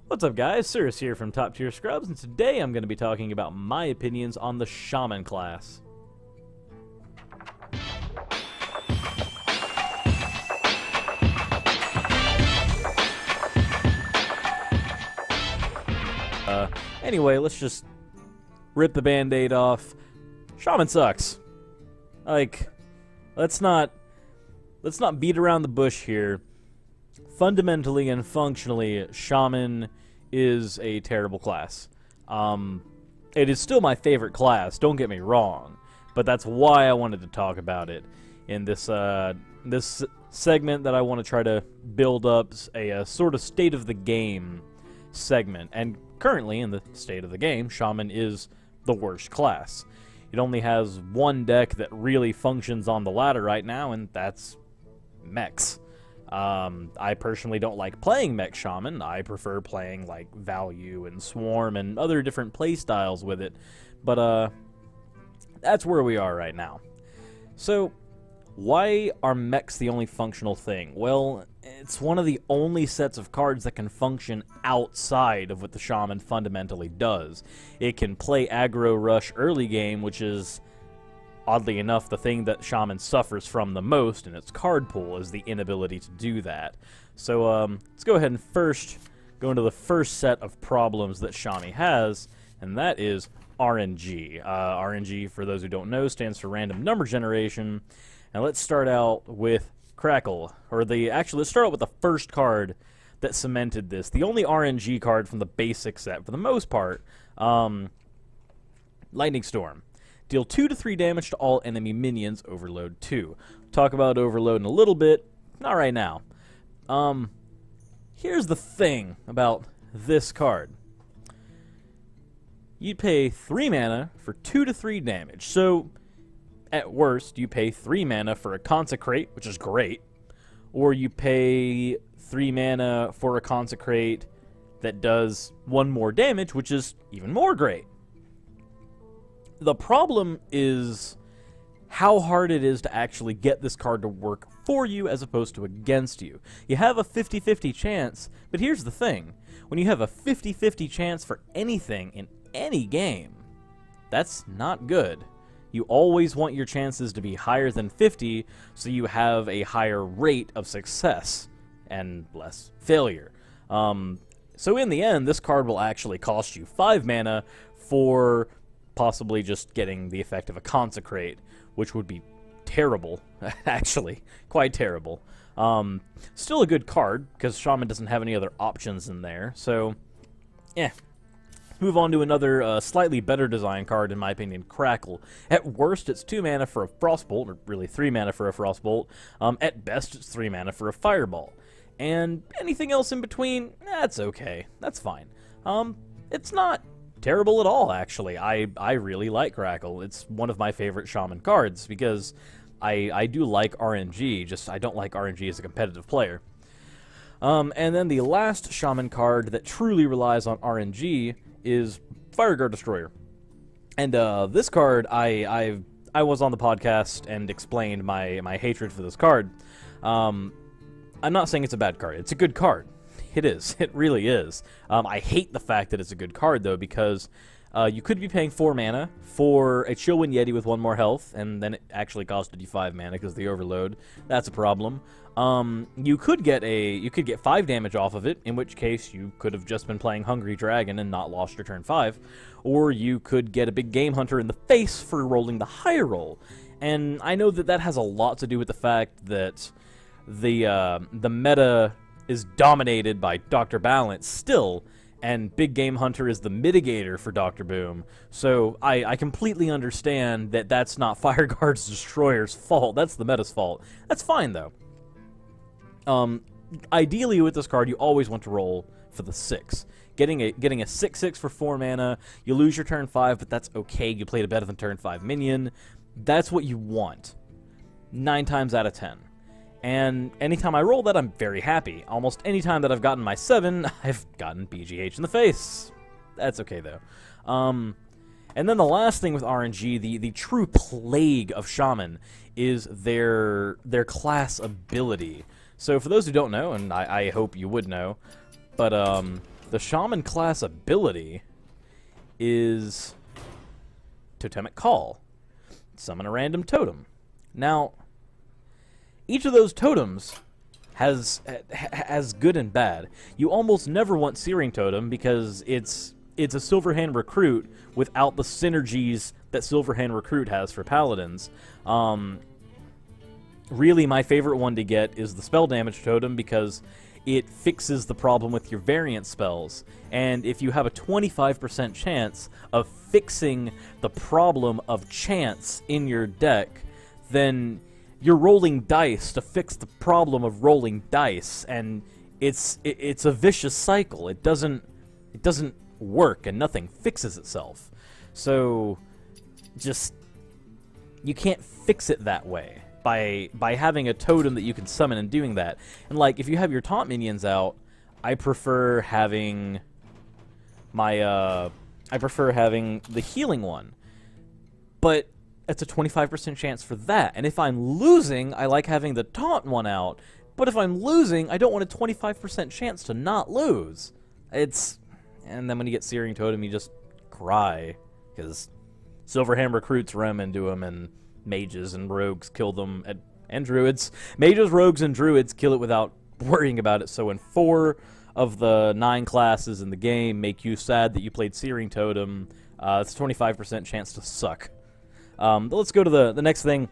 What's up, guys? Cirrus here from Top Tier Scrubs, and today I'm going to be talking about my opinions on the Shaman class. Anyway, let's just rip the band-aid off. Shaman sucks. Like, let's not beat around the bush here. Fundamentally and functionally, Shaman is a terrible class. It is still my favorite class, don't get me wrong, but that's why I wanted to talk about it in this this segment that I want to try to build up a sort of state of the game segment. And currently, in the state of the game, Shaman is the worst class. It only has one deck that really functions on the ladder right now, and that's mechs. I personally don't like playing Mech Shaman. I prefer playing like Value and Swarm and other different play styles with it. But that's where we are right now. So why are mechs the only functional thing? Well, it's one of the only sets of cards that can function outside of what the Shaman fundamentally does. It can play aggro rush early game, which is, oddly enough, the thing that Shaman suffers from the most in its card pool is the inability to do that. So let's go ahead and first go into the first set of problems that Shami has, and that is RNG. RNG, for those who don't know, stands for random number generation. And let's start out with Crackle, let's start out with the first card that cemented this. The only RNG card from the basic set, for the most part, Lightning Storm. Deal 2 to 3 damage to all enemy minions, Overload 2. Talk about Overload in a little bit, not right now. Here's the thing about this card. You pay 3 mana for 2 to 3 damage, so at worst, you pay 3 mana for a Consecrate, which is great, or you pay 3 mana for a Consecrate that does 1 more damage, which is even more great. The problem is how hard it is to actually get this card to work for you as opposed to against you. You have a 50-50 chance, but here's the thing. When you have a 50-50 chance for anything in any game, that's not good. You always want your chances to be higher than 50 so you have a higher rate of success and less failure. So in the end, this card will actually cost you 5 mana for possibly just getting the effect of a Consecrate, which would be terrible, actually, quite terrible. Still a good card, because Shaman doesn't have any other options in there, so, yeah. Move on to another slightly better design card, in my opinion, Crackle. At worst, it's 2 mana for a Frostbolt, or really 3 mana for a Frostbolt. At best, it's 3 mana for a Fireball. And anything else in between, that's okay. That's fine. It's not terrible at all, actually. I really like Crackle. It's one of my favorite Shaman cards, because I do like RNG, just I don't like RNG as a competitive player. And then the last Shaman card that truly relies on RNG is Fireguard Destroyer. And this card, I was on the podcast and explained my hatred for this card. I'm not saying it's a bad card. It's a good card. It is. It really is. I hate the fact that it's a good card, though, because you could be paying 4 mana for a Chillwind Yeti with 1 more health, and then it actually costed you 5 mana because of the overload. That's a problem. You could get 5 damage off of it, in which case you could have just been playing Hungry Dragon and not lost your turn 5. Or you could get a big Game Hunter in the face for rolling the higher roll. And I know that has a lot to do with the fact that the meta is dominated by Dr. Balance still, and Big Game Hunter is the mitigator for Dr. Boom. So I completely understand that that's not Fireguard's Destroyer's fault. That's the meta's fault. That's fine, though. Ideally, with this card, you always want to roll for the 6. Getting a 6/6 for 4 mana, you lose your turn 5, but that's okay. You played a better than turn 5 minion. That's what you want, 9 times out of 10. And anytime I roll that, I'm very happy. Almost any time that I've gotten my 7, I've gotten BGH in the face. That's okay, though. And then the last thing with RNG, the true plague of Shaman, is their class ability. So for those who don't know, and I hope you would know, but The Shaman class ability is Totemic Call. Summon a random totem. Now, each of those totems has good and bad. You almost never want Searing Totem because it's a Silverhand Recruit without the synergies that Silverhand Recruit has for Paladins. Really, my favorite one to get is the Spell Damage Totem because it fixes the problem with your variant spells. And if you have a 25% chance of fixing the problem of chance in your deck, then you're rolling dice to fix the problem of rolling dice, and it's a vicious cycle. It doesn't work, and nothing fixes itself. So just you can't fix it that way by having a totem that you can summon and doing that. And like if you have your taunt minions out, I prefer having the healing one. But it's a 25% chance for that. And if I'm losing, I like having the taunt one out. But if I'm losing, I don't want a 25% chance to not lose. And then when you get Searing Totem, you just cry. Because Silverhand Recruits roam into them, and mages and rogues kill them, and druids. Mages, rogues, and druids kill it without worrying about it. So when 4 of the 9 classes in the game make you sad that you played Searing Totem, it's a 25% chance to suck. But let's go to the next thing.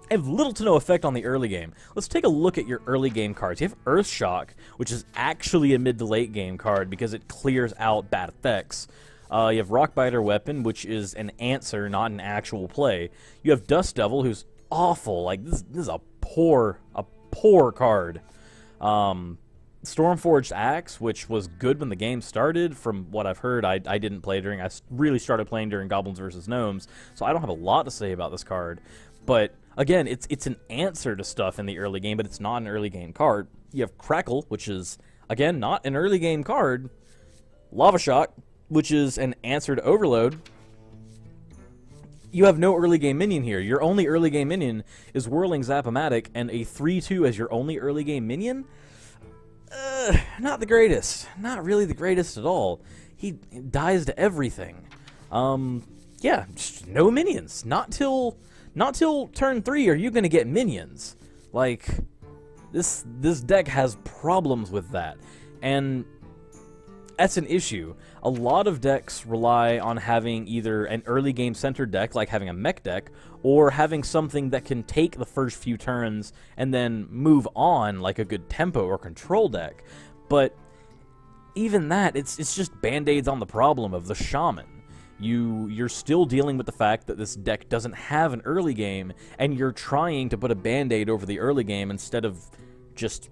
I have little to no effect on the early game. Let's take a look at your early game cards. You have Earthshock, which is actually a mid to late game card because it clears out bad effects. You have Rockbiter Weapon, which is an answer, not an actual play. You have Dust Devil, who's awful. Like this is a poor card. Stormforged Axe, which was good when the game started. From what I've heard, I didn't play during. I really started playing during Goblins vs. Gnomes, so I don't have a lot to say about this card. But again, it's an answer to stuff in the early game, but it's not an early game card. You have Crackle, which is again not an early game card. Lava Shock, which is an answer to Overload. You have no early game minion here. Your only early game minion is Whirling Zap-O-Matic, and a 3/2 as your only early game minion? Not the greatest. Not really the greatest at all. He dies to everything. Yeah, just no minions. Not till turn 3 are you gonna get minions. Like, this deck has problems with that. And that's an issue. A lot of decks rely on having either an early game centered deck, like having a mech deck, or having something that can take the first few turns and then move on, like a good tempo or control deck. But even that, it's just band-aids on the problem of the Shaman. You're still dealing with the fact that this deck doesn't have an early game, and you're trying to put a band-aid over the early game instead of just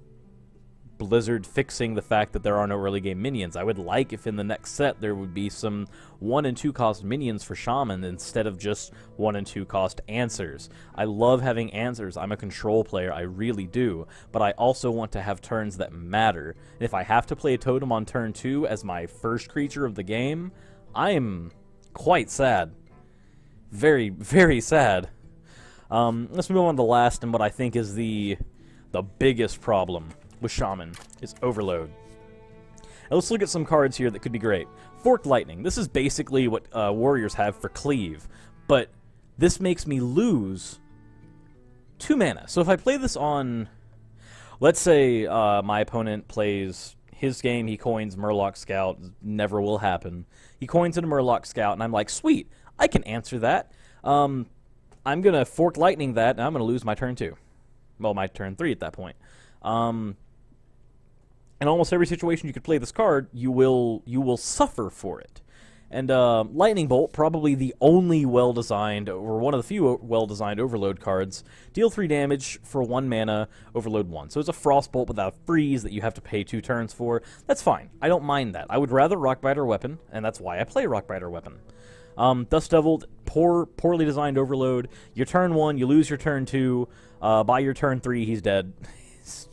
Blizzard fixing the fact that there are no early game minions. I would like if in the next set there would be some 1 and 2 cost minions for Shaman instead of just 1 and 2 cost answers. I love having answers. I'm a control player, I really do, but I also want to have turns that matter. If I have to play a totem on turn 2 as my first creature of the game, I'm quite sad. Very, very sad. Let's move on to the last and what I think is the biggest problem with Shaman is Overload. Now let's look at some cards here that could be great. Forked Lightning. This is basically what warriors have for Cleave, but this makes me lose 2 mana. So if I play this on, let's say my opponent plays his game, he coins Murloc Scout, never will happen. He coins in a Murloc Scout, and I'm like, sweet, I can answer that. I'm going to Forked Lightning that, and I'm going to lose my turn 2. Well, my turn 3 at that point. In almost every situation you could play this card, you will suffer for it. And Lightning Bolt, probably the only well-designed, or one of the few well-designed Overload cards. Deal 3 damage for 1 mana, Overload 1. So it's a Frostbolt without a freeze that you have to pay 2 turns for. That's fine. I don't mind that. I would rather Rockbiter Weapon, and that's why I play Rockbiter Weapon. Dust Devil, poorly designed Overload. Your turn 1, you lose your turn 2. By your turn 3, he's dead.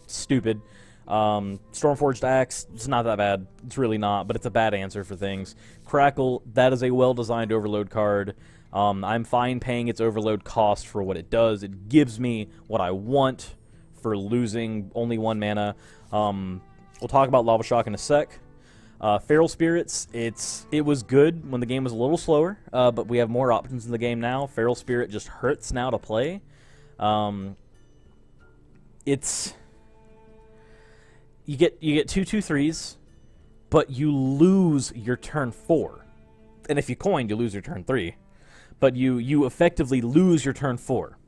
Stupid. Stormforged Axe, it's not that bad. It's really not, but it's a bad answer for things. Crackle, that is a well-designed Overload card. I'm fine paying its Overload cost for what it does. It gives me what I want for losing only 1 mana. We'll talk about Lava Shock in a sec. Feral Spirits, it was good when the game was a little slower, but we have more options in the game now. Feral Spirit just hurts now to play. It's you get 2/2/3s, but you lose your turn 4, and if you coin, you lose your turn 3, but you effectively lose your turn 4.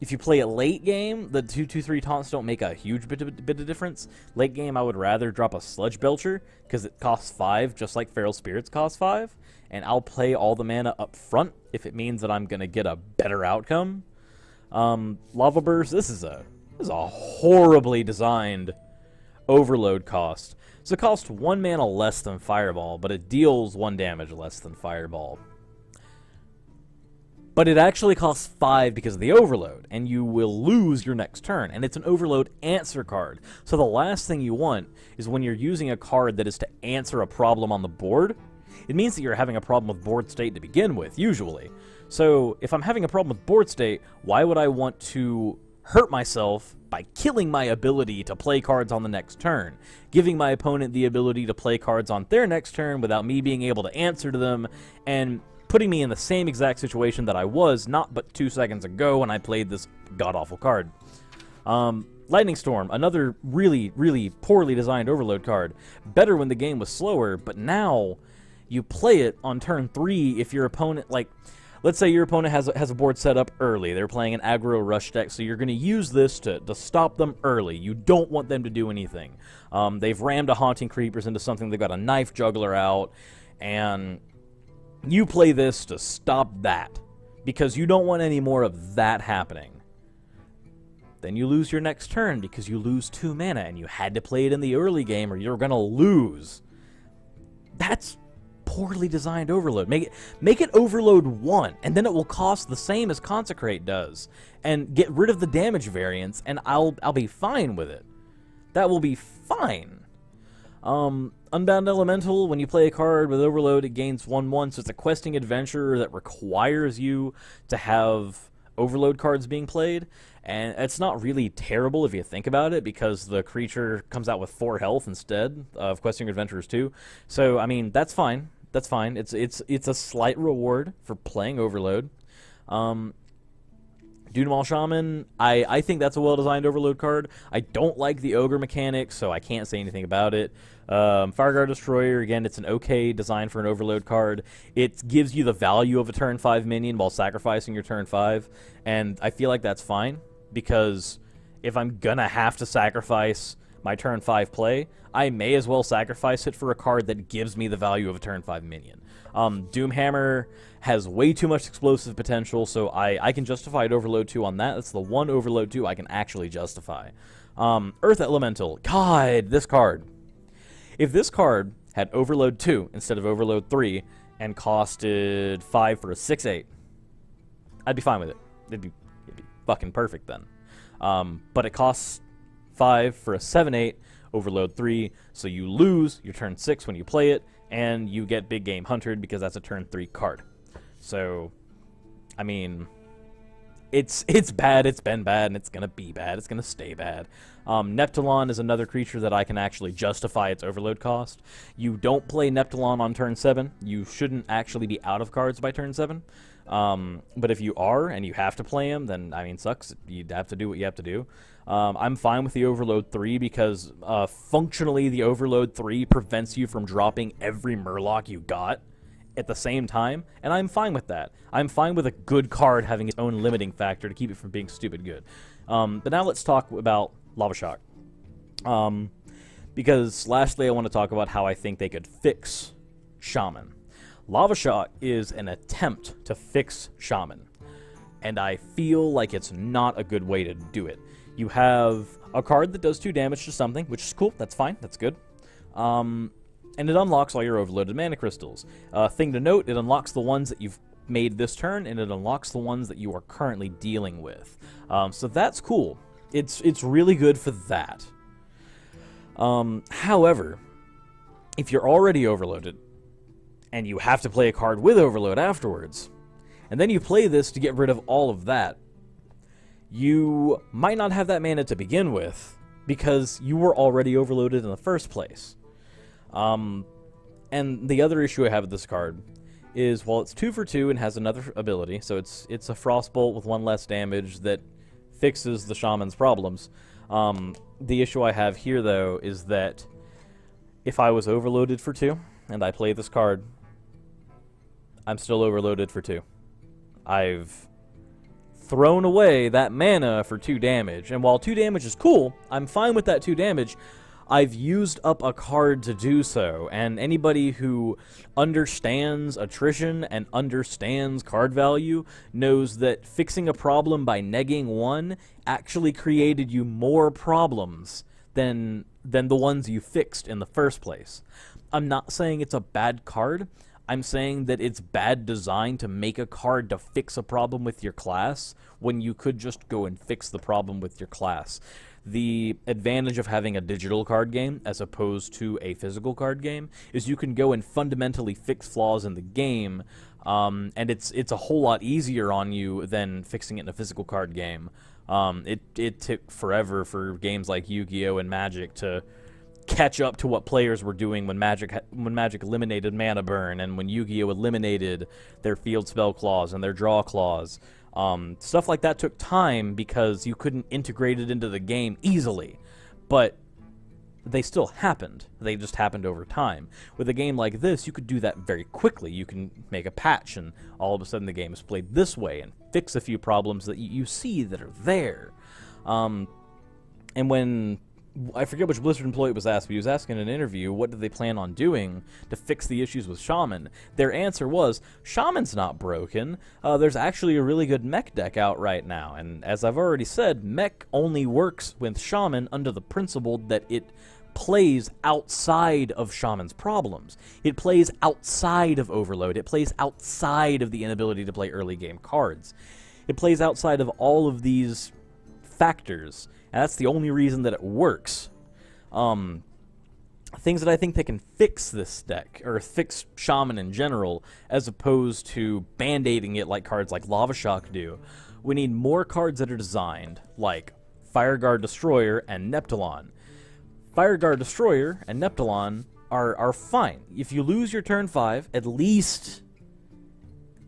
If you play a late game, the 2/2/3 taunts don't make a huge bit of difference. Late game, I would rather drop a Sludge Belcher, because it costs 5, just like Feral Spirits cost 5, and I'll play all the mana up front if it means that I'm going to get a better outcome. Lava Burst, this is a horribly designed overload cost. So it costs 1 mana less than Fireball, but it deals 1 damage less than Fireball. But it actually costs 5 because of the overload, and you will lose your next turn. And it's an overload answer card. So the last thing you want is when you're using a card that is to answer a problem on the board, it means that you're having a problem with board state to begin with, usually. So if I'm having a problem with board state, why would I want to hurt myself by killing my ability to play cards on the next turn, giving my opponent the ability to play cards on their next turn without me being able to answer to them, and putting me in the same exact situation that I was not but 2 seconds ago when I played this god-awful card. Lightning Storm, another really, really poorly designed overload card. Better when the game was slower, but now you play it on turn 3 if your opponent, like, let's say your opponent has a board set up early. They're playing an aggro rush deck, so you're going to use this to stop them early. You don't want them to do anything. They've rammed a Haunting Creepers into something. They've got a Knife Juggler out, and you play this to stop that, because you don't want any more of that happening. Then you lose your next turn because you lose 2 mana, and you had to play it in the early game or you're going to lose. That's poorly designed overload. Make it overload 1, and then it will cost the same as Consecrate does. And get rid of the damage variance, and I'll be fine with it. That will be fine. Unbound Elemental, when you play a card with Overload, it gains 1/1, so it's a questing adventure that requires you to have Overload cards being played, and it's not really terrible if you think about it, because the creature comes out with 4 health instead of questing adventures 2. So, I mean, that's fine. That's fine. It's a slight reward for playing Overload. Dunamal Shaman, I think that's a well-designed Overload card. I don't like the Ogre mechanic, so I can't say anything about it. Fireguard Destroyer, again, it's an okay design for an Overload card. It gives you the value of a turn 5 minion while sacrificing your turn 5, and I feel like that's fine, because if I'm gonna have to sacrifice my turn 5 play, I may as well sacrifice it for a card that gives me the value of a turn 5 minion. Doomhammer has way too much explosive potential, so I can justify an Overload 2 on that. That's the one Overload 2 I can actually justify. Earth Elemental. God, this card. If this card had Overload 2 instead of Overload 3 and costed 5 for a 6/8, I'd be fine with it. It'd be fucking perfect then. But it costs 5 for a 7/8, Overload 3, so you lose your turn 6 when you play it, and you get Big Game Hunted because that's a turn 3 card. So, I mean, it's bad, it's been bad, and it's going to be bad, it's going to stay bad. Neptulon is another creature that I can actually justify its Overload cost. You don't play Neptulon on turn 7. You shouldn't actually be out of cards by turn 7. But if you are, and you have to play him, then, I mean, sucks. You'd have to do what you have to do. I'm fine with the Overload 3 because functionally the Overload 3 prevents you from dropping every Murloc you got at the same time, and I'm fine with that. I'm fine with a good card having its own limiting factor to keep it from being stupid good. But now let's talk about Lava Shock. Because lastly, I want to talk about how I think they could fix Shaman. Lava Shock is an attempt to fix Shaman, and I feel like it's not a good way to do it. You have a card that does 2 damage to something, which is cool, that's fine, that's good. And it unlocks all your overloaded mana crystals. Thing to note, it unlocks the ones that you've made this turn, and it unlocks the ones that you are currently dealing with. So that's cool. It's really good for that. However, if you're already overloaded, and you have to play a card with overload afterwards, and then you play this to get rid of all of that, you might not have that mana to begin with, because you were already overloaded in the first place. And the other issue I have with this card is, while it's 2 for 2 and has another ability, so it's a Frostbolt with 1 less damage that fixes the Shaman's problems. The issue I have here, though, is that if I was overloaded for 2 and I play this card, I'm still overloaded for 2. I've thrown away that mana for 2 damage, and while 2 damage is cool, I'm fine with that 2 damage. I've used up a card to do so, and anybody who understands attrition and understands card value knows that fixing a problem by negging 1 actually created you more problems than the ones you fixed in the first place. I'm not saying it's a bad card. I'm saying that it's bad design to make a card to fix a problem with your class when you could just go and fix the problem with your class. The advantage of having a digital card game as opposed to a physical card game is you can go and fundamentally fix flaws in the game, and it's a whole lot easier on you than fixing it in a physical card game. It took forever for games like Yu-Gi-Oh! And Magic to catch up to what players were doing when Magic eliminated mana burn, and when Yu-Gi-Oh! Eliminated their field spell clause and their draw clause. Stuff like that took time because you couldn't integrate it into the game easily, but they still happened. They just happened over time. With a game like this, you could do that very quickly. You can make a patch, and all of a sudden the game is played this way, and fix a few problems that you see that are there. And when I forget which Blizzard employee was asked, but he was asking in an interview, what do they plan on doing to fix the issues with Shaman? Their answer was, Shaman's not broken. There's actually a really good mech deck out right now, and as I've already said, mech only works with Shaman under the principle that it plays outside of Shaman's problems. It plays outside of Overload. It plays outside of the inability to play early game cards. It plays outside of all of these factors, and that's the only reason that it works. Things that I think that can fix this deck, or fix Shaman in general, as opposed to band-aiding it like cards like Lava Shock do. We need more cards that are designed like Fireguard Destroyer and Neptulon. Fireguard Destroyer and Neptulon are fine. If you lose your turn 5, at least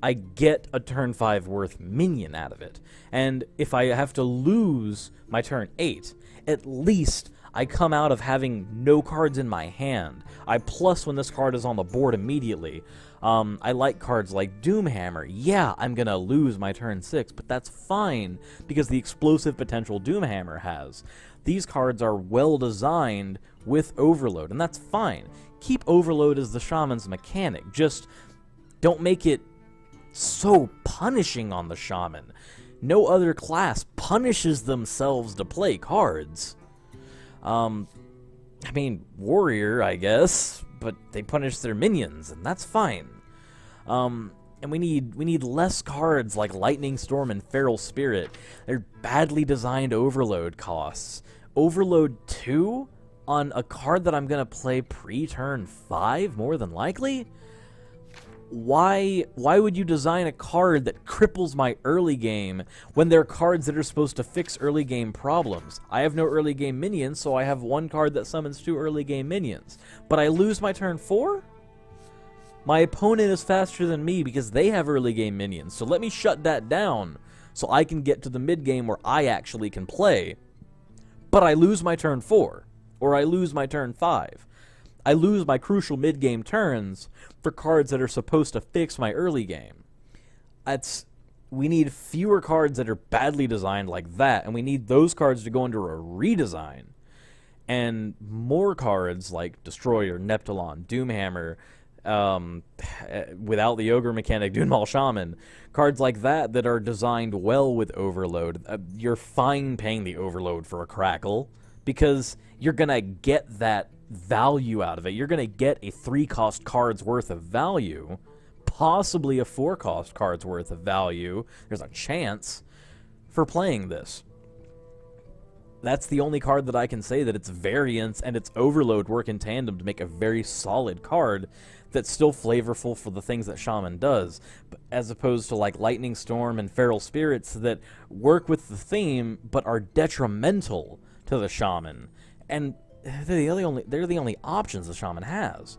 I get a turn 5 worth minion out of it. And if I have to lose my turn 8, at least I come out of having no cards in my hand. I plus when this card is on the board immediately. I like cards like Doomhammer. Yeah, I'm gonna lose my turn 6, but that's fine because the explosive potential Doomhammer has. These cards are well designed with Overload, and that's fine. Keep Overload as the Shaman's mechanic. Just don't make it so punishing on the Shaman. No other class punishes themselves to play cards. I mean, Warrior, I guess, but they punish their minions, and that's fine. And we need less cards like Lightning Storm and Feral Spirit. They're badly designed Overload costs. Overload 2 on a card that I'm gonna play pre-turn 5, more than likely? Why would you design a card that cripples my early game when there are cards that are supposed to fix early game problems? I have no early game minions, so I have one card that summons 2 early game minions. But I lose my turn 4? My opponent is faster than me because they have early game minions, so let me shut that down so I can get to the mid game where I actually can play. But I lose my turn 4, or I lose my turn 5. I lose my crucial mid-game turns for cards that are supposed to fix my early game. We need fewer cards that are badly designed like that, and we need those cards to go into a redesign. And more cards like Destroyer, Neptulon, Doomhammer, without the Ogre mechanic, Dunmal Shaman, cards like that that are designed well with Overload. You're fine paying the Overload for a Crackle, because you're going to get that value out of it. You're going to get a 3-cost card's worth of value, possibly a 4-cost card's worth of value. There's a chance for playing this. That's the only card that I can say that its variance and its Overload work in tandem to make a very solid card that's still flavorful for the things that Shaman does, as opposed to like Lightning Storm and Feral Spirits that work with the theme but are detrimental to the Shaman. And they're the only options the Shaman has.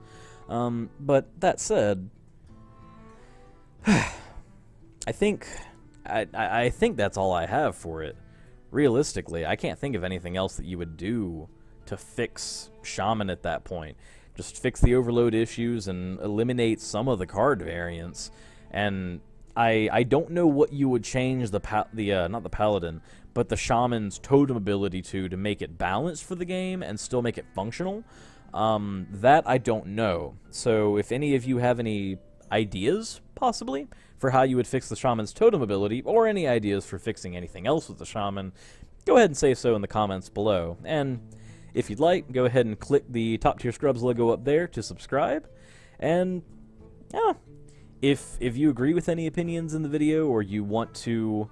But that said, I think that's all I have for it. Realistically, I can't think of anything else that you would do to fix Shaman at that point. Just fix the overload issues and eliminate some of the card variants. And I don't know what you would change not the Paladin, but the Shaman's totem ability to make it balanced for the game and still make it functional. That I don't know. So if any of you have any ideas, possibly, for how you would fix the Shaman's totem ability, or any ideas for fixing anything else with the Shaman, go ahead and say so in the comments below. And if you'd like, go ahead and click the Top Tier Scrubs logo up there to subscribe. And, yeah, if you agree with any opinions in the video, or you want to,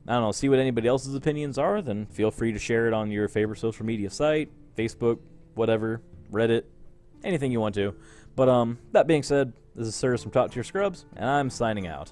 I don't know, see what anybody else's opinions are, then feel free to share it on your favorite social media site, Facebook, whatever, Reddit, anything you want to. But, that being said, this is Sir from Top Tier Scrubs, and I'm signing out.